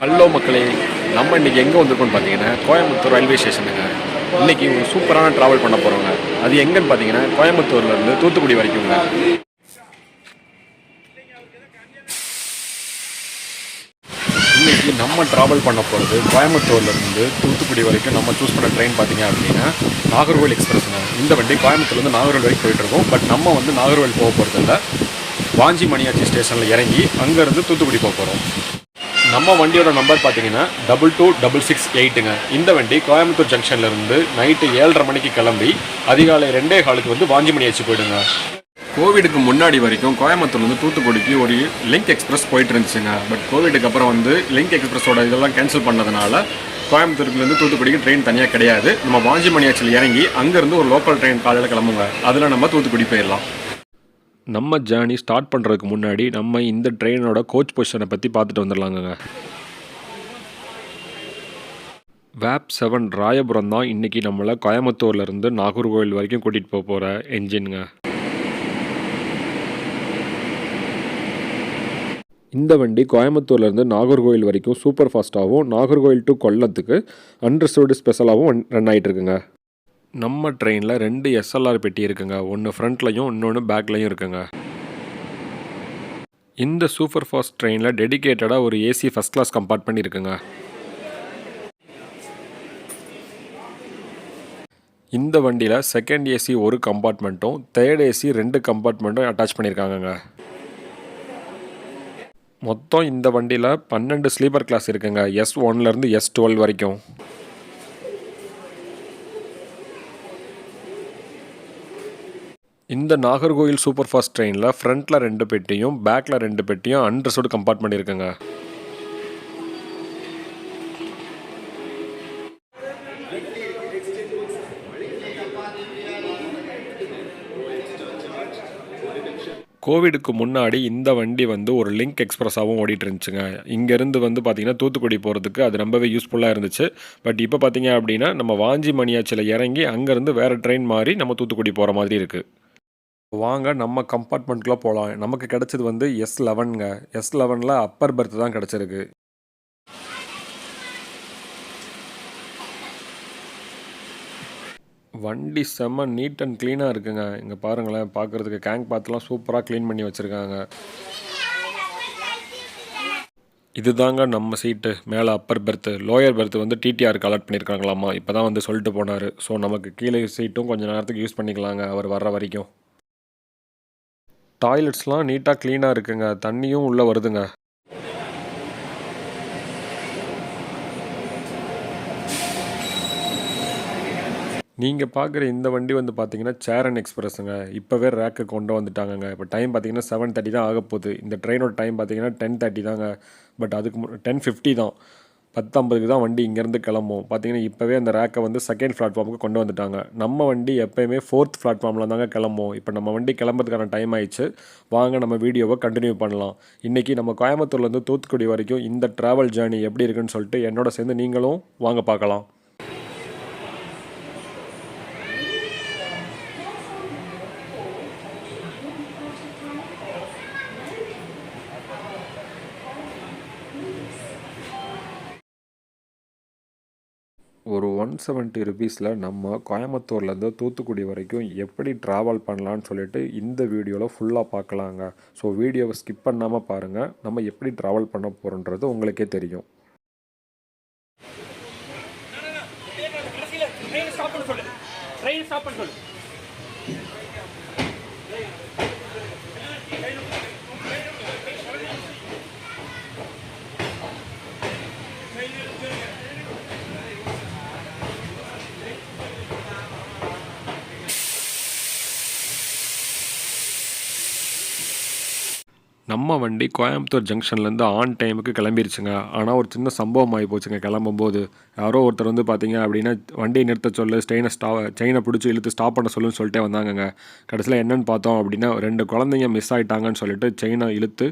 Hello மக்களே, நம்ம இன்றைக்கி எங்கே வந்திருக்கோம்னு பார்த்தீங்கன்னா கோயம்புத்தூர் ரயில்வே ஸ்டேஷனுங்க. இன்றைக்கி ஒரு சூப்பரான ட்ராவல் பண்ண போகிறோங்க. அது எங்கன்னு பார்த்தீங்கன்னா கோயம்புத்தூர்லேருந்து தூத்துக்குடி வரைக்குங்க. இன்றைக்கி நம்ம ட்ராவல் பண்ண போகிறது கோயம்புத்தூர்லேருந்து தூத்துக்குடி வரைக்கும். நம்ம சூஸ் பண்ண ட்ரெயின் பார்த்தீங்க அப்படின்னா நாகர்கோவில் எக்ஸ்பிரஸ்ங்க. இந்த வண்டி கோயம்புத்தூர்லேருந்து நாகர்கோவில் வரைக்கும் போயிட்டுருக்கோம். பட் நம்ம வந்து நாகர்கோவில் போக போகிறதில்ல, வாஞ்சி மணியாச்சி ஸ்டேஷனில் இறங்கி அங்கேருந்து தூத்துக்குடி போக போகிறோம். நம்ம வண்டியோட நம்பர் பார்த்தீங்கன்னா 22668ங்க. இந்த வண்டி கோயம்புத்தூர் ஜங்ஷன்லேருந்து நைட்டு 7:30 மணிக்கு கிளம்பி அதிகாலை 2:15 வந்து வாஞ்சி மணியாச்சி போயிடுங்க. கோவிடுக்கு முன்னாடி வரைக்கும் கோயம்புத்தூர்லேருந்து தூத்துக்குடிக்கு ஒரு லிங்க் எக்ஸ்பிரஸ் போயிட்டு இருந்துச்சுங்க. பட் கோவிடுக்கு அப்புறம் வந்து லிங்க் எக்ஸ்பிரஸோட இதெல்லாம் கேன்சல் பண்ணதுனால கோயம்புத்தூர்லேருந்து தூத்துக்குடிக்கு ட்ரெயின் தனியாக கிடையாது. நம்ம வாஞ்சி மணியாச்சியில் இறங்கி அங்கேருந்து ஒரு லோக்கல் ட்ரெயின் காலையில் கிளம்புங்க. அதில் நம்ம தூத்துக்குடி போயிடலாம். நம்ம ஜேர்னி ஸ்டார்ட் பண்ணுறதுக்கு முன்னாடி நம்ம இந்த ட்ரெயினோட கோச் பொசிஷனை பற்றி பார்த்துட்டு வந்துடலாங்க. வேப் 7 ராயபுரம் தான் இன்றைக்கி நம்மளை கோயம்புத்தூர்லேருந்து நாகர்கோவில் வரைக்கும் கூட்டிகிட்டு போக போகிற என்ஜின்ங்க. இந்த வண்டி கோயம்புத்தூர்லேருந்து நாகர்கோவில் வரைக்கும் சூப்பர் ஃபாஸ்ட்டாகவும், நாகர்கோவில் டு கொல்லத்துக்கு அன்ரிசர்வ்டு ஸ்பெஷலாகவும் ரன் ஆகிட்டு இருக்குங்க. நம்ம ட்ரெயினில் 2 எஸ்எல்ஆர் பெட்டி இருக்குங்க. ஒன்று ஃப்ரண்ட்லையும் இன்னொன்று பேக்லையும் இருக்குங்க. இந்த சூப்பர் ஃபாஸ்ட் ட்ரெயினில் டெடிக்கேட்டடாக ஒரு ஏசி ஃபஸ்ட் கிளாஸ் கம்பார்ட்மெண்ட் இருக்குங்க. இந்த வண்டியில் செகண்ட் ஏசி ஒரு கம்பார்ட்மெண்ட்டும், தேர்ட் ஏசி 2 கம்பார்ட்மெண்ட்டும் அட்டாச் பண்ணியிருக்காங்கங்க. மொத்தம் இந்த வண்டியில் 12 ஸ்லீப்பர் கிளாஸ் இருக்குங்க. S1லேருந்து S12 வரைக்கும். இந்த நாகர்கோவில் சூப்பர் ஃபாஸ்ட் ட்ரெயினில் ஃப்ரண்ட்டில் 2 பெட்டியும் பேக்கில் 2 பெட்டியும் அன்ரிசர்வ்டு கம்பார்ட்மெண்ட் இருக்குங்க. கோவிடுக்கு முன்னாடி இந்த வண்டி வந்து ஒரு லிங்க் எக்ஸ்பிரஸாகவும் ஓடிட்டு இருந்துச்சுங்க. இங்கேருந்து வந்து பார்த்திங்கன்னா தூத்துக்குடி போகிறதுக்கு அது ரொம்பவே யூஸ்ஃபுல்லாக இருந்துச்சு. பட் இப்போ பார்த்திங்க அப்படின்னா நம்ம வாஞ்சி மணியாச்சியில் இறங்கி அங்கேருந்து வேறு ட்ரெயின் மாறி நம்ம தூத்துக்குடி போகிற மாதிரி இருக்குது. வாங்க நம்ம கம்பார்ட்மெண்ட்குள்ளே போகலாம். நமக்கு கிடச்சது வந்து S11ங்க. S11ல் அப்பர் பெர்த் தான் கிடச்சிருக்கு. வண்டி செம்ம நீட் அண்ட் க்ளீனாக இருக்குங்க. இங்கே பாருங்களேன், பார்க்குறதுக்கு கேங்க் பாத்துலாம் சூப்பராக க்ளீன் பண்ணி வச்சுருக்காங்க. இதுதாங்க நம்ம சீட்டு. மேலே அப்பர் பெர்த்து, லோயர் பெர்த்து வந்து டிடிஆருக்கு அலாட் பண்ணியிருக்காங்களாமா. இப்போ தான் வந்து சொல்லிட்டு போனார். ஸோ நமக்கு கீழே சீட்டும் கொஞ்சம் நேரத்துக்கு யூஸ் பண்ணிக்கலாங்க அவர் வர்ற வரைக்கும். டாய்லெட்ஸ்லாம் நீட்டாக க்ளீனாக இருக்குங்க. தண்ணியும் உள்ளே வருதுங்க. நீங்கள் பார்க்குற இந்த வண்டி வந்து பார்த்தீங்கன்னா சேரன் எக்ஸ்பிரஸுங்க. இப்போவே ரேக்கு கொண்டு வந்துட்டாங்கங்க. இப்போ டைம் பார்த்தீங்கன்னா 7:30 தான் ஆக போகுது. இந்த ட்ரெயினோட டைம் பார்த்தீங்கன்னா 10:30 தாங்க. பட் அதுக்கு 10:50 தான். 10:50க்கு தான் வண்டி இங்கேருந்து கிளம்பும். பார்த்தீங்கன்னா இப்போவே அந்த ரேக்கை வந்து செகண்ட் பிளாட்ஃபார்முக்கு கொண்டு வந்துட்டாங்க. நம்ம வண்டி எப்போயுமே 4th பிளாட்ஃபார்மில் தாங்க கிளம்பும். இப்போ நம்ம வண்டி கிளம்புறதுக்கான டைம் ஆயிடுச்சு. வாங்க நம்ம வீடியோவை கண்டினியூ பண்ணலாம். இன்றைக்கி நம்ம கோயம்புத்தூர்லேருந்து தூத்துக்குடி வரைக்கும் இந்த ட்ராவல் ஜேர்னி எப்படி இருக்குன்னு சொல்லிட்டு என்னோட சேர்ந்து நீங்களும் வாங்க பார்க்கலாம். ஒரு 170 ருபீஸில் நம்ம கோயம்புத்தூர்லேருந்து தூத்துக்குடி வரைக்கும் எப்படி ட்ராவல் பண்ணலான்னு சொல்லிட்டு இந்த வீடியோவில் ஃபுல்லாக பார்க்கலாங்க. ஸோ வீடியோவை ஸ்கிப் பண்ணாமல் பாருங்கள். நம்ம எப்படி ட்ராவல் பண்ண போகிறோன்றது உங்களுக்கே தெரியும். நம்ம வண்டி கோயம்புத்தூர் ஜங்ஷன்லேருந்து ஆன் டைமுக்கு கிளம்பிருச்சுங்க. ஆனால் ஒரு சின்ன சம்பவம் ஆகி போச்சுங்க. கிளம்பும்போது யாரோ ஒருத்தர் வந்து பார்த்தீங்க அப்படின்னா வண்டியை நிறுத்த சொல்லு, செயினை பிடிச்சி இழுத்து ஸ்டாப் பண்ண சொல்லுன்னு சொல்லிட்டே வந்தாங்கங்க. கடைசியில் என்னென்னு பார்த்தோம் அப்படின்னா 2 குழந்தைங்க மிஸ் ஆகிட்டாங்கன்னு சொல்லிட்டு செயினை இழுத்து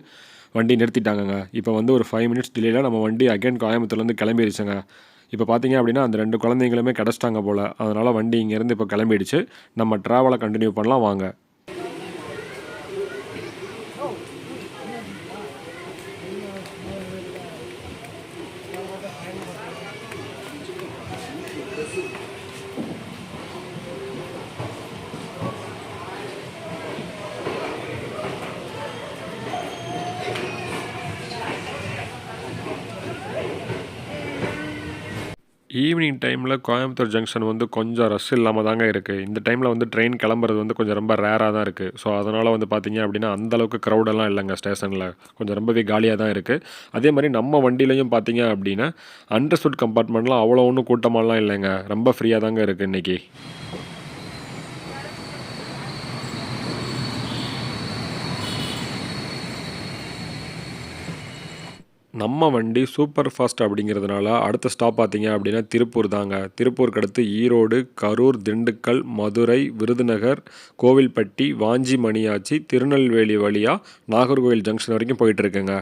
வண்டி நிறுத்திட்டாங்கங்க. இப்போ வந்து ஒரு 5 மினிட்ஸ் டிலேயில் நம்ம வண்டி அகைன் கோயம்புத்தூர்லேருந்து கிளம்பிடுச்சுங்க. இப்போ பார்த்தீங்க அப்படின்னா அந்த 2 குழந்தைங்களுமே கிடச்சிட்டாங்க போல். அதனால் வண்டி இங்கேருந்து இப்போ கிளம்பிடுச்சு. நம்ம ட்ராவலை கண்டினியூ பண்ணலாம் வாங்க. ஈவினிங் டைமில் கோயம்புத்தூர் ஜங்ஷன் வந்து கொஞ்சம் ரஷ் இல்லாமல் தாங்க இருக்குது. இந்த டைமில் வந்து ட்ரெயின் கிளம்புறது வந்து கொஞ்சம் ரொம்ப ரேராக தான் இருக்குது. ஸோ அதனால் வந்து பார்த்தீங்க அப்படின்னா அந்தளவுக்கு க்ரௌடெல்லாம் இல்லைங்க ஸ்டேஷனில். கொஞ்சம் ரொம்பவே காலியாக தான் இருக்குது. அதே மாதிரி நம்ம வண்டியிலையும் பார்த்தீங்க அப்படின்னா அண்டர்ஸ்டுட் கம்பார்ட்மெண்ட்லாம் அவ்வளோ ஒன்றும் கூட்டமாலாம் இல்லைங்க. ரொம்ப ஃப்ரீயாக தாங்க இருக்குது இன்றைக்கி. நம்ம வண்டி சூப்பர் ஃபாஸ்ட் அப்படிங்கிறதுனால அடுத்த ஸ்டாப் பார்த்தீங்க அப்படின்னா திருப்பூர் தாங்க. திருப்பூருக்கு அடுத்து ஈரோடு, கரூர், திண்டுக்கல், மதுரை, விருதுநகர், கோவில்பட்டி, வாஞ்சி, மணியாச்சி, திருநெல்வேலி வழியாக நாகர்கோவில் ஜங்ஷன் வரைக்கும் போயிட்டுருக்குங்க.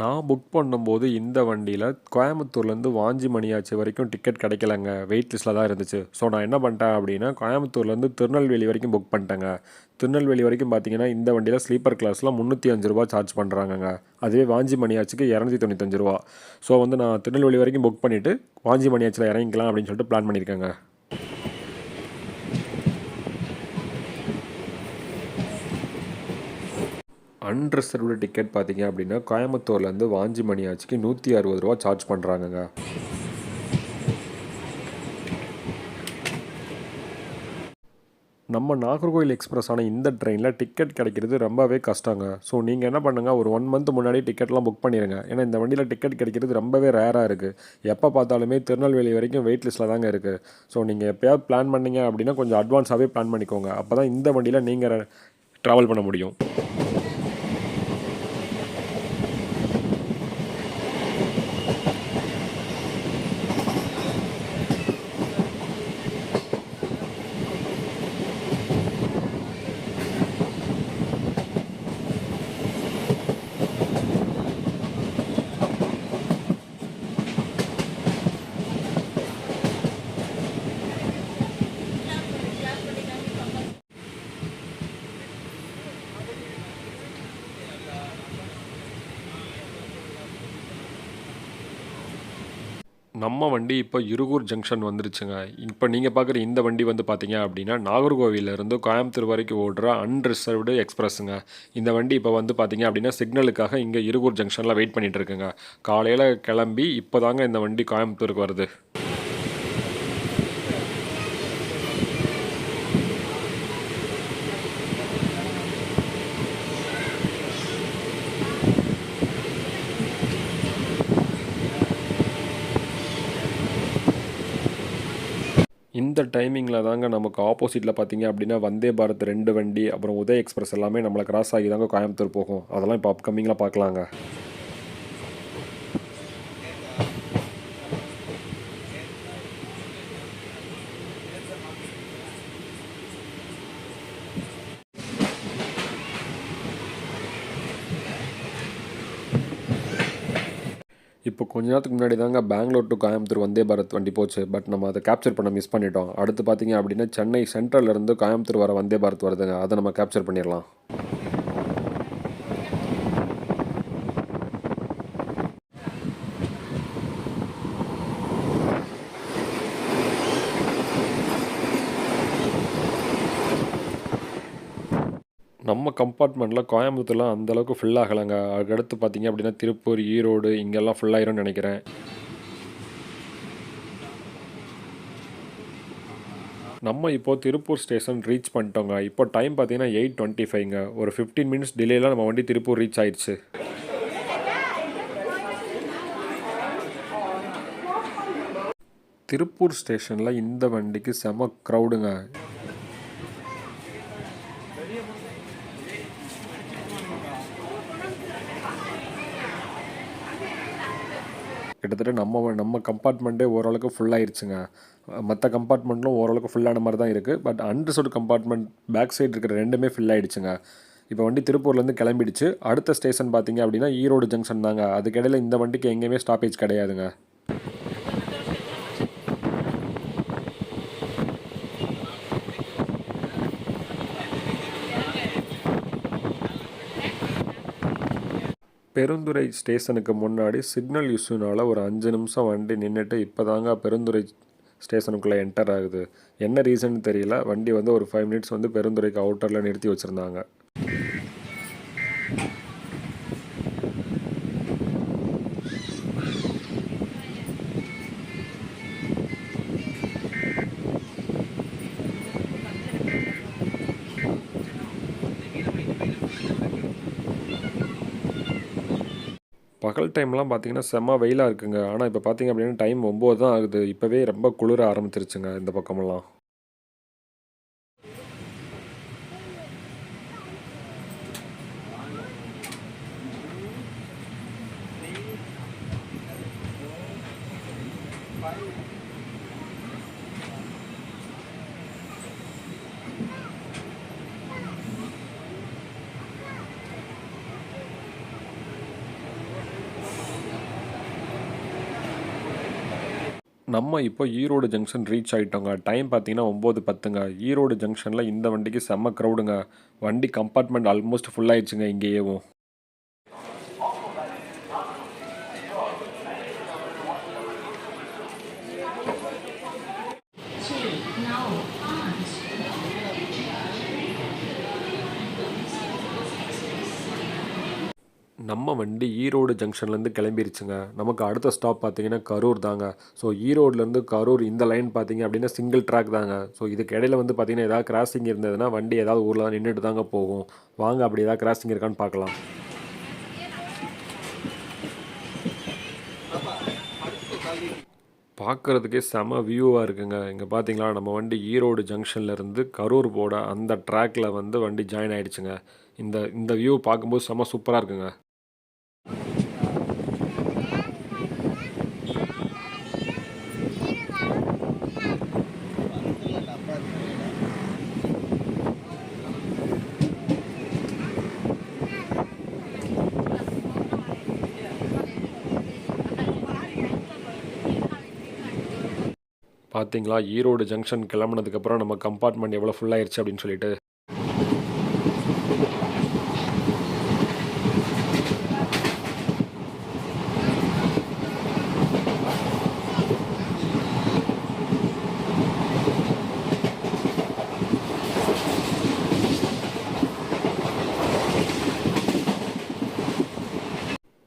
நான் புக் பண்ணும்போது இந்த வண்டியில் கோயம்புத்தூர்லேருந்து வாஞ்சி மணியாச்சி வரைக்கும் டிக்கெட் கிடைக்கலங்க. வெயிட் லிஸ்ட்டில் தான் இருந்துச்சு. ஸோ நான் என்ன பண்ணிட்டேன் அப்படின்னா கோயம்புத்தூர்லேருந்து திருநெல்வேலி வரைக்கும் புக் பண்ணிட்டேங்க. திருநெல்வேலி வரைக்கும் பார்த்தீங்கன்னா இந்த வண்டியில் ஸ்லீப்பர் கிளாஸில் 305 ரூபா சார்ஜ் பண்ணுறாங்கங்க. அதுவே வாஞ்சி மணியாச்சிக்கு 295 ரூபா. ஸோ வந்து நான் திருநெல்வேலி வரைக்கும் புக் பண்ணிவிட்டு வாஞ்சி மணியாச்சியில் இறங்கிக்கலாம் அப்படின்னு சொல்லிட்டு பிளான் பண்ணியிருக்கேங்க. அன்ரிசர்வ்டு டிக்கெட் பார்த்தீங்க அப்படின்னா கோயம்புத்தூர்லேருந்து வாஞ்சி மணியாச்சிக்கு 160 ரூபா சார்ஜ் பண்ணுறாங்கங்க. நம்ம நாகர்கோவில் எக்ஸ்பிரஸ் ஆன இந்த ட்ரெயினில் டிக்கெட் கிடைக்கிறது ரொம்பவே கஷ்டங்க. ஸோ நீங்கள் என்ன பண்ணுங்கள், ஒரு 1 மந்த் முன்னாடி டிக்கெட்லாம் புக் பண்ணிடுங்க. ஏன்னா இந்த வண்டியில் டிக்கெட் கிடைக்கிறது ரொம்பவே ரேராக இருக்குது. எப்போ பார்த்தாலுமே திருநெல்வேலி வரைக்கும் வெயிட் லிஸ்ட்டில் தாங்க இருக்குது. ஸோ நீங்கள் எப்போயாவது பிளான் பண்ணிங்க அப்படின்னா கொஞ்சம் அட்வான்ஸாகவே பிளான் பண்ணிக்கோங்க. அப்போ தான் இந்த வண்டியில் நீங்கள் ட்ராவல் பண்ண முடியும். நம்ம வண்டி இப்போ இருகூர் ஜங்ஷன் வந்துருச்சுங்க. இப்போ நீங்கள் பார்க்குற இந்த வண்டி வந்து பார்த்தீங்க அப்படின்னா நாகர்கோவிலேருந்து கோயம்புத்தூர் வரைக்கும் ஓடுற அன்ரிசர்வ்டு எக்ஸ்பிரஸுங்க. இந்த வண்டி இப்போ வந்து பார்த்தீங்க அப்படின்னா சிக்னலுக்காக இங்கே இருகூர் ஜங்ஷனில் வெயிட் பண்ணிகிட்டு இருக்குங்க. காலையில் கிளம்பி இப்போ தாங்க இந்த வண்டி கோயம்புத்தூருக்கு வருது. இந்த டைமிங்கில் தாங்க நமக்கு ஆப்போசிட்டில் பார்த்தீங்க அப்படின்னா வந்தே பாரத் 2 வண்டி, அப்புறம் உதய் எக்ஸ்பிரஸ் எல்லாமே நம்மளை கிராஸ் ஆகி தாங்க கோயம்புத்தூர் போகும். அதெல்லாம் இப்போ அப்கமிங்கில் பார்க்கலாங்க. இப்போ கொஞ்ச நேரத்துக்கு முன்னாடி தாங்க பெங்களூர் டு கோயம்புத்தூர் வந்தே பாரத் வண்டி போச்சு. பட் நம்ம அதை கேப்சர் பண்ண மிஸ் பண்ணிட்டோம். அடுத்து பார்த்தீங்க அப்படின்னா சென்னை சென்ட்ரல்லேருந்து கோயம்புத்தூர் வர வந்தே பாரத் வருதுங்க. அதை நம்ம கேப்சர் பண்ணிடலாம். நம்ம கம்பார்ட்மெண்ட்டில் கோயம்புத்தூர்லாம் அந்தளவுக்கு ஃபில் ஆகலைங்க. அதுக்கடுத்து பார்த்தீங்க அப்படின்னா திருப்பூர், ஈரோடு இங்கெல்லாம் ஃபுல்லாயிரும்னு நினைக்கிறேன். நம்ம இப்போது திருப்பூர் ஸ்டேஷன் ரீச் பண்ணிட்டோங்க. இப்போ டைம் பார்த்தீங்கன்னா 8:25ங்க. ஒரு 15 மினிட்ஸ் டிலேயில் நம்ம வண்டி திருப்பூர் ரீச் ஆயிடுச்சு. திருப்பூர் ஸ்டேஷனில் இந்த வண்டிக்கு செம க்ரௌடுங்க. கிட்டத்தட்ட நம்ம கம்பார்ட்மெண்ட்டே ஓரளவுக்கு ஃபுல்லாகிடுச்சுங்க. மற்ற கம்பார்ட்மெண்ட்லும் ஓரளவுக்கு ஃபுல்லான மாதிரி தான் இருக்குது. But unreserved compartment back side இருக்கிற ரெண்டுமே ஃபில் ஆகிடுச்சுங்க. இப்போ வண்டி திருப்பூர்லேருந்து கிளம்பிடுச்சு. அடுத்த ஸ்டேஷன் பார்த்தீங்க அப்படின்னா ஈரோடு ஜங்ஷன் தாங்க. அதுக்கிடையில் இந்த வண்டிக்கு எங்கேயுமே ஸ்டாப்பேஜ் கிடையாதுங்க. பெருந்துறை ஸ்டேஷனுக்கு முன்னாடி சிக்னல் இஷ்யூனால் ஒரு 5 நிமிஷம் வண்டி நின்றுட்டு இப்போ தாங்க பெருந்துறை ஸ்டேஷனுக்குள்ளே என்டர் ஆகுது. என்ன ரீசன் தெரியல, வண்டி வந்து ஒரு 5 மினிட்ஸ் வந்து பெருந்துறைக்கு அவுட்டரில் நிறுத்தி வச்சுருந்தாங்க. பகல் டைம்லாம் பார்த்தீங்கன்னா செம்ம வெயிலாக இருக்குங்க. ஆனால் இப்போ பார்த்தீங்க அப்படின்னா டைம் 9 தான் ஆகுது. இப்போவே ரொம்ப குளிர ஆரம்பிச்சிருச்சுங்க இந்த பக்கமெல்லாம். நம்ம இப்போ ஈரோடு ஜங்ஷன் ரீச் ஆகிட்டோங்க. டைம் பார்த்தீங்கன்னா 9:10ங்க. ஈரோடு ஜங்ஷனில் இந்த வண்டிக்கு செம்ம க்ரௌடுங்க. வண்டி கம்பார்ட்மெண்ட் ஆல்மோஸ்ட் ஃபுல் ஆயிடுச்சுங்க இங்கேயேவும். நம்ம வண்டி ஈரோடு ஜங்ஷன்லேருந்து கிளம்பிருச்சுங்க. நமக்கு அடுத்த ஸ்டாப் பார்த்தீங்கன்னா கரூர் தாங்க. ஸோ ஈரோட்லேருந்து கரூர் இந்த லைன் பார்த்தீங்க அப்படின்னா சிங்கிள் ட்ராக் தாங்க. ஸோ இதுக்கு இடையில வந்து பார்த்தீங்கன்னா ஏதாவது கிராசிங் இருந்ததுன்னா வண்டி ஏதாவது ஊரில் தான் நின்றுட்டு தாங்க போகும். வாங்க அப்படி ஏதாவது கிராசிங் இருக்கான்னு பார்க்கலாம். பார்க்குறதுக்கே செம வியூவாக இருக்குங்க. இங்கே பார்த்தீங்களா நம்ம வண்டி ஈரோடு ஜங்ஷன்லேருந்து கரூர் போட அந்த ட்ராக்கில் வந்து வண்டி ஜாயின் ஆகிடுச்சுங்க. இந்த இந்த வியூ பார்க்கும்போது செம சூப்பராக இருக்குங்க. பார்த்தீங்களா ஈரோடு ஜங்ஷன் கிளம்புனதுக்கப்புறம் நம்ம கம்பார்ட்மெண்ட் எவ்வளோ ஃபுல்லாகிடுச்சு அப்படின்னு சொல்லிட்டு.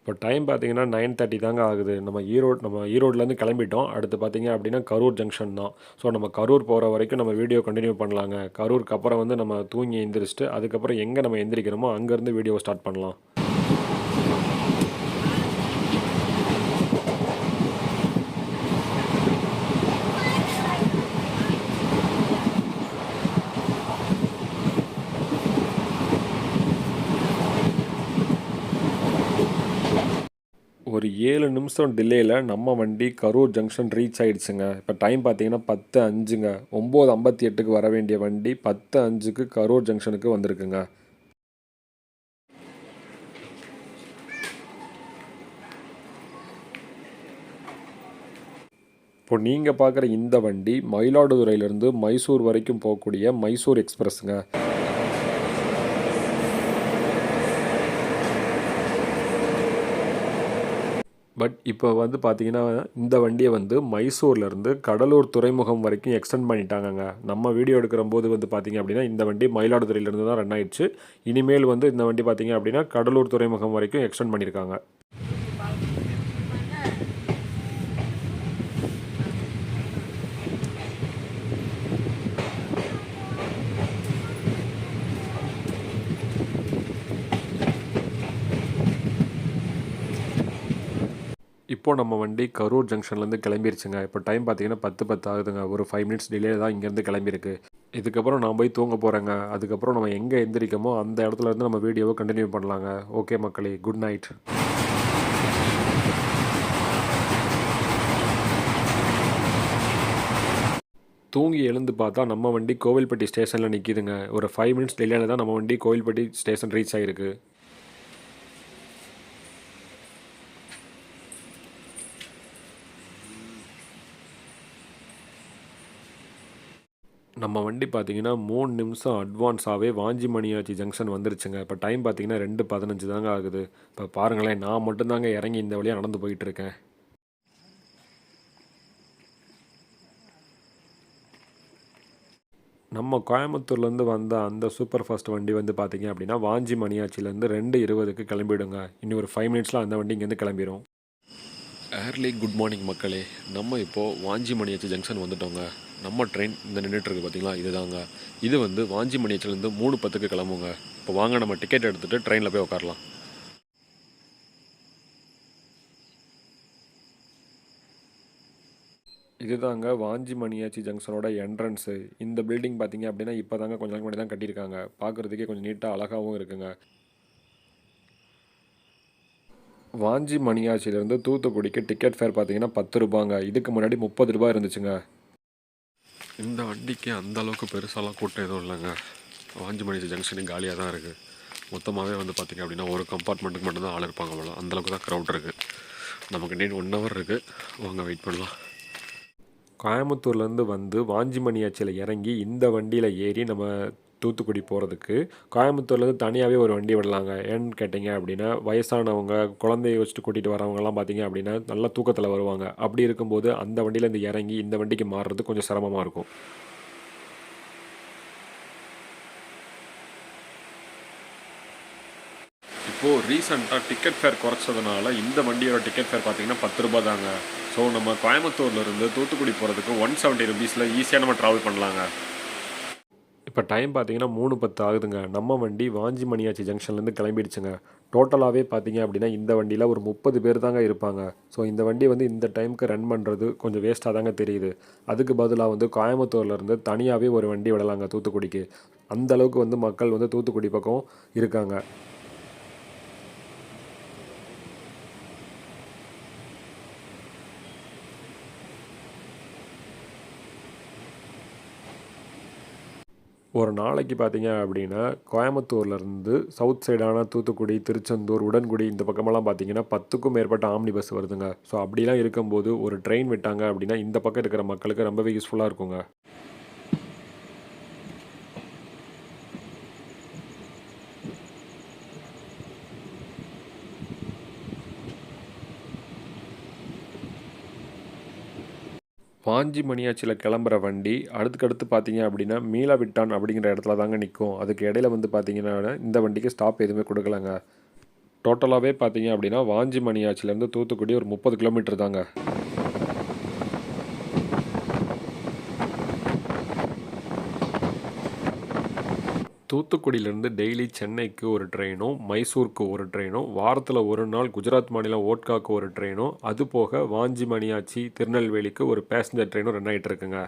இப்போ டைம் பார்த்தீங்கன்னா 9:30 தாங்க ஆகுது. நம்ம ஈரோட்லேருந்து கிளம்பிட்டோம். அடுத்து பார்த்தீங்க அப்படின்னா கரூர் ஜங்ஷன் தான். ஸோ நம்ம கரூர் போகிற வரைக்கும் நம்ம வீடியோ கண்டினியூ பண்ணலாங்க. கரூருக்கு அப்புறம் வந்து நம்ம தூங்கி எந்திரிச்சிட்டு அதுக்கப்புறம் எங்கே நம்ம எந்திரிக்கிறோமோ அங்கேருந்து வீடியோ ஸ்டார்ட் பண்ணலாம். ஒரு 7 நிமிஷம் டிலேயில் நம்ம வண்டி கரூர் ஜங்ஷன் ரீச் ஆகிடுச்சுங்க. இப்போ டைம் பார்த்தீங்கன்னா 10:05ங்க. 9:58க்கு வர வேண்டிய வண்டி 10:05க்கு கரூர் ஜங்ஷனுக்கு வந்திருக்குங்க. இப்போ நீங்கள் பார்க்குற இந்த வண்டி மயிலாடுதுறையிலேருந்து மைசூர் வரைக்கும் போகக்கூடிய மைசூர் எக்ஸ்பிரஸுங்க. பட் இப்போ வந்து பார்த்தீங்கன்னா இந்த வண்டியை வந்து மைசூர்லேருந்து கடலூர் துறைமுகம் வரைக்கும் எக்ஸ்டெண்ட் பண்ணிட்டாங்கங்க. நம்ம வீடியோ எடுக்கிற போது வந்து பார்த்தீங்க அப்படின்னா இந்த வண்டி மயிலாடுதுறையிலேருந்து தான் ரன் ஆயிடுச்சு. இனிமேல் வந்து இந்த வண்டி பார்த்தீங்க அப்படின்னா கடலூர் துறைமுகம் வரைக்கும் எக்ஸ்டெண்ட் பண்ணியிருக்காங்க. இப்போது நம்ம வண்டி கரூர் ஜங்ஷன்லேருந்து கிளம்பிருச்சுங்க. இப்போ டைம் பார்த்தீங்கன்னா 10:10 ஆகுதுங்க. ஒரு 5 மினிட்ஸ் டிலே தான் இங்கேருந்து கிளம்பியிருக்கு. இதுக்கப்புறம் நான் போய் தூங்க போகிறேங்க. அதுக்கப்புறம் நம்ம எங்கே எந்திரிக்கமோ அந்த இடத்துல இருந்து நம்ம வீடியோவை கண்டினியூ பண்ணலாங்க. ஓகே மக்களே, குட் நைட். தூங்கி எழுந்து பார்த்தா நம்ம வண்டி கோவில்பட்டி ஸ்டேஷனில் நிற்கிதுங்க. ஒரு 5 மினிட்ஸ் டிலேயில் தான் நம்ம வண்டி கோவில்பட்டி ஸ்டேஷன் ரீச் ஆகிருக்கு. நம்ம வண்டி பார்த்தீங்கன்னா 3 நிமிஷம் அட்வான்ஸாகவே வாஞ்சிமணியாச்சி ஜங்ஷன் வந்துருச்சுங்க. இப்போ டைம் பார்த்தீங்கன்னா 2:15 தாங்க ஆகுது. இப்போ பாருங்களேன், நான் மட்டும்தாங்க இறங்கி இந்த வழியாக நடந்து போயிட்டுருக்கேன். நம்ம கோயம்புத்தூர்லேருந்து வந்த அந்த சூப்பர் ஃபாஸ்ட் வண்டி வந்து பார்த்தீங்க அப்படின்னா வாஞ்சி மணியாச்சிலேருந்து 2:20க்கு கிளம்பிடுங்க. இன்னும் ஒரு 5 மினிட்ஸில் அந்த வண்டி இங்கேருந்து கிளம்பிடும். ஏர்லி குட் மார்னிங் மக்களே. நம்ம இப்போது வாஞ்சி மணியாச்சி ஜங்ஷன் வந்துட்டோங்க. நம்ம ட்ரெயின் இந்த நின்றுட்டுருக்கு பார்த்தீங்களா, இதுதாங்க. இது வந்து வாஞ்சி மணியாச்சிலேருந்து 3:10க்கு கிளம்புங்க. இப்போ வாங்க நம்ம டிக்கெட் எடுத்துகிட்டு ட்ரெயினில் போய் உட்காரலாம். இதுதாங்க வாஞ்சி மணியாச்சி ஜங்ஷனோட என்ட்ரன்ஸு. இந்த பில்டிங் பார்த்தீங்க அப்படின்னா இப்போ தாங்க கொஞ்ச நாளைக்கு முன்னாடி தான் கட்டியிருக்காங்க. பார்க்குறதுக்கே கொஞ்சம் நீட்டாக அழகாகவும் இருக்குங்க. வாஞ்சி மணியாச்சிலேருந்து தூத்துக்குடிக்கு டிக்கெட் ஃபேர் பார்த்தீங்கன்னா 10 ரூபாங்க. இதுக்கு முன்னாடி 30 ரூபா இருந்துச்சுங்க. இந்த வண்டிக்கு அந்த அளவுக்கு பெருசாலாம் கூட்டம் எதுவும் இல்லைங்க. வாஞ்சி மணியாச்சி ஜங்ஷனு காலியாக தான் இருக்குது. மொத்தமாகவே வந்து பார்த்திங்க அப்படின்னா ஒரு கம்பார்ட்மெண்ட்டுக்கு மட்டும்தான் ஆள் இருப்பாங்க போல. அந்தளவுக்கு தான் க்ரௌட் இருக்குது. நமக்கு இன்னும் 1 ஹவர் இருக்குது. வாங்க வெயிட் பண்ணலாம். கோயம்புத்தூர்லேருந்து வந்து வாஞ்சி மணியாச்சியில் இறங்கி இந்த வண்டியில் ஏறி நம்ம தூத்துக்குடி போகிறதுக்கு கோயம்புத்தூர்லேருந்து தனியாகவே ஒரு வண்டி விடலாங்க. ஏன்னு கேட்டிங்க அப்படின்னா வயசானவங்க குழந்தைய வச்சுட்டு கூட்டிகிட்டு வரவங்கலாம் பார்த்திங்க அப்படின்னா நல்லா தூக்கத்தில் வருவாங்க. அப்படி இருக்கும்போது அந்த வண்டியிலேருந்து இறங்கி இந்த வண்டிக்கு மாறுறது கொஞ்சம் சிரமமாக இருக்கும். இப்போது ரீசெண்டாக டிக்கெட் ஃபேர் குறைச்சதுனால இந்த வண்டியோட டிக்கெட் ஃபேர் பார்த்திங்கன்னா 10 ரூபா தாங்க. ஸோ நம்ம கோயம்புத்தூர்லேருந்து தூத்துக்குடி போகிறதுக்கு 170 ருபீஸில் ஈஸியாக நம்ம ட்ராவல் பண்ணலாங்க. இப்போ டைம் பார்த்தீங்கன்னா 3:10 ஆகுதுங்க. நம்ம வண்டி வாஞ்சி மணியாச்சி ஜங்ஷன்லேருந்து கிளம்பிடுச்சுங்க. டோட்டலாகவே பார்த்தீங்க அப்படின்னா இந்த வண்டியில் ஒரு 30 பேர் தாங்க இருப்பாங்க. ஸோ இந்த வண்டி வந்து இந்த டைமுக்கு ரன் பண்ணுறது கொஞ்சம் வேஸ்ட்டாக தாங்க தெரியுது. அதுக்கு பதிலாக வந்து கோயம்புத்தூர்லேருந்து தனியாகவே ஒரு வண்டி விடலாங்க தூத்துக்குடிக்கு. அந்தளவுக்கு வந்து மக்கள் வந்து தூத்துக்குடி பக்கம் இருக்காங்க. ஒரு நாளைக்கு பார்த்தீங்க அப்படின்னா கோயம்புத்தூர்லேருந்து சவுத் சைடான தூத்துக்குடி, திருச்செந்தூர், உடன்குடி இந்த பக்கமெல்லாம் பார்த்தீங்கன்னா 10க்கும் மேற்பட்ட ஆம்னி பஸ் வருதுங்க. ஸோ அப்படிலாம் இருக்கும்போது ஒரு ட்ரெயின் விட்டாங்க அப்படின்னா இந்த பக்கம் இருக்கிற மக்களுக்கு ரொம்பவே யூஸ்ஃபுல்லாக இருக்குங்க. வாஞ்சி மணியாச்சியில் கிளம்புற வண்டி அடுத்துக்கடுத்து பார்த்தீங்க அப்படின்னா மீளவிட்டான் அப்படிங்கிற இடத்துல தாங்க நிற்கும். அதுக்கு இடையில வந்து பார்த்தீங்கன்னா இந்த வண்டிக்கு ஸ்டாப் எதுவுமே கொடுக்கலங்க. டோட்டலாகவே பார்த்தீங்க அப்படின்னா வாஞ்சி மணியாச்சிலேருந்து தூத்துக்குடி ஒரு 30 கிலோமீட்டர் தாங்க. தூத்துக்குடியிலேருந்து டெய்லி சென்னைக்கு ஒரு ட்ரெயினும், மைசூருக்கு ஒரு ட்ரெயினும், வாரத்தில் ஒரு நாள் குஜராத் மாநிலம் ஓட்காக்கு ஒரு ட்ரெயினும், அது போக வாஞ்சி மணியாச்சி திருநெல்வேலிக்கு ஒரு பேசஞ்சர் ட்ரெயினும் ரன் ஆகிட்டு இருக்குங்க.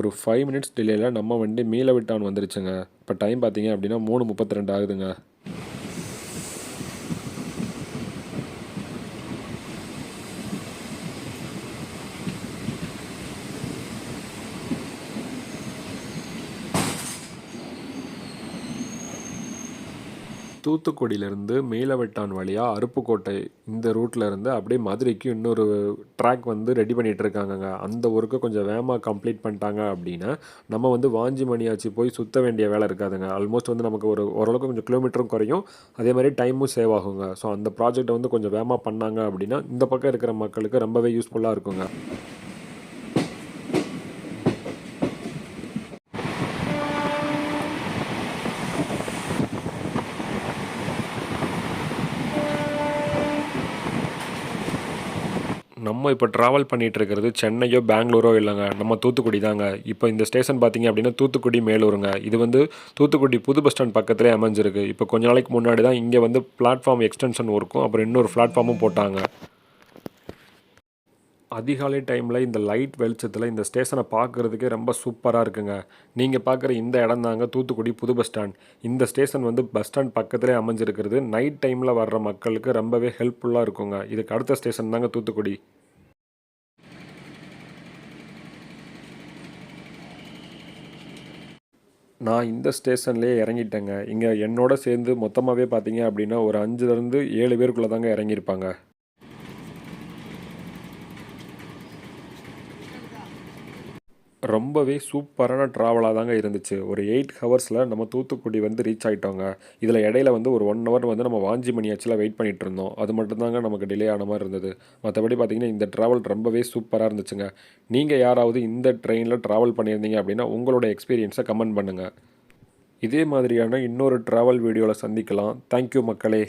ஒரு 5 மினிட்ஸ் டிலேயில் நம்ம வண்டி மீளவிட்டான் வந்துருச்சுங்க. இப்போ டைம் பார்த்தீங்க அப்படின்னா 3:32 ஆகுதுங்க. தூத்துக்குடியிலேருந்து மீளவெட்டான் வழியாக அருப்புக்கோட்டை இந்த ரூட்டில் இருந்து அப்படியே மதுரைக்கு இன்னொரு ட்ராக் வந்து ரெடி பண்ணிகிட்டு இருக்காங்கங்க. அந்த ஒர்க்கை கொஞ்சம் வேகமாக கம்ப்ளீட் பண்ணிட்டாங்க அப்படின்னா நம்ம வந்து வாஞ்சி மணியாச்சி போய் சுற்ற வேண்டிய வேலை இருக்காதுங்க. ஆல்மோஸ்ட் வந்து நமக்கு ஓரளவுக்கு கொஞ்சம் கிலோமீட்டரும் குறையும், அதே மாதிரி டைமும் சேவ் ஆகுங்க. ஸோ அந்த ப்ராஜெக்டை வந்து கொஞ்சம் வேகமாக பண்ணாங்க அப்படின்னா இந்த பக்கம் இருக்கிற மக்களுக்கு ரொம்பவே யூஸ்ஃபுல்லாக இருக்குங்க. நம்ம இப்போ ட்ராவல் பண்ணிகிட்டு இருக்கிறது சென்னையோ பெங்களூரோ இல்லைங்க, நம்ம தூத்துக்குடி தாங்க. இப்போ இந்த ஸ்டேஷன் பார்த்தீங்க அப்படின்னா தூத்துக்குடி மேலூருங்க. இது வந்து தூத்துக்குடி புது பஸ் ஸ்டாண்ட் பக்கத்துலேயே அமைஞ்சிருக்கு. இப்போ கொஞ்ச நாளைக்கு முன்னாடி தான் இங்கே வந்து பிளாட்ஃபார்ம் எக்ஸ்டென்ஷன் ஒர்க்கும் அப்புறம் இன்னொரு பிளாட்ஃபார்மும் போட்டாங்க. அதிகாலை டைமில் இந்த லைட் வெளிச்சத்தில் இந்த ஸ்டேஷனை பார்க்குறதுக்கே ரொம்ப சூப்பராக இருக்குங்க. நீங்கள் பார்க்குற இந்த இடம் தாங்க தூத்துக்குடி புது பஸ் ஸ்டாண்ட். இந்த ஸ்டேஷன் வந்து பஸ் ஸ்டாண்ட் பக்கத்துலேயே அமைஞ்சிருக்கிறது நைட் டைமில் வர்ற மக்களுக்கு ரொம்பவே ஹெல்ப்ஃபுல்லாக இருக்குங்க. இதுக்கு அடுத்த ஸ்டேஷன் தாங்க தூத்துக்குடி. நான் இந்த ஸ்டேஷன்லேயே இறங்கிட்டேங்க. இங்கே என்னோட சேர்ந்து மொத்தமாகவே பார்த்தீங்க அப்படின்னா ஒரு 5லேருந்து 7 பேருக்குள்ளே தாங்க இறங்கியிருப்பாங்க. ரொம்பவே சூப்பரான ட்ராவலாக தாங்க இருந்துச்சு. ஒரு 8 ஹவர்ஸில் நம்ம தூத்துக்குடி வந்து ரீச் ஆகிட்டோங்க. இதில் இடையில வந்து ஒரு 1 ஹவர் வந்து நம்ம வாஞ்சிமணியாச்சில் வெயிட் பண்ணிட்டு இருந்தோம். அது மட்டும்தாங்க நமக்கு டிலே ஆன மாதிரி இருந்தது. மற்றபடி பார்த்தீங்கன்னா இந்த ட்ராவல் ரொம்பவே சூப்பராக இருந்துச்சுங்க. நீங்கள் யாராவது இந்த ட்ரெயினில் ட்ராவல் பண்ணியிருந்தீங்க அப்படின்னா உங்களோட எக்ஸ்பீரியன்ஸை கமெண்ட் பண்ணுங்கள். இதே மாதிரியான இன்னொரு ட்ராவல் வீடியோவில் சந்திக்கலாம். தேங்க்யூ மக்களே.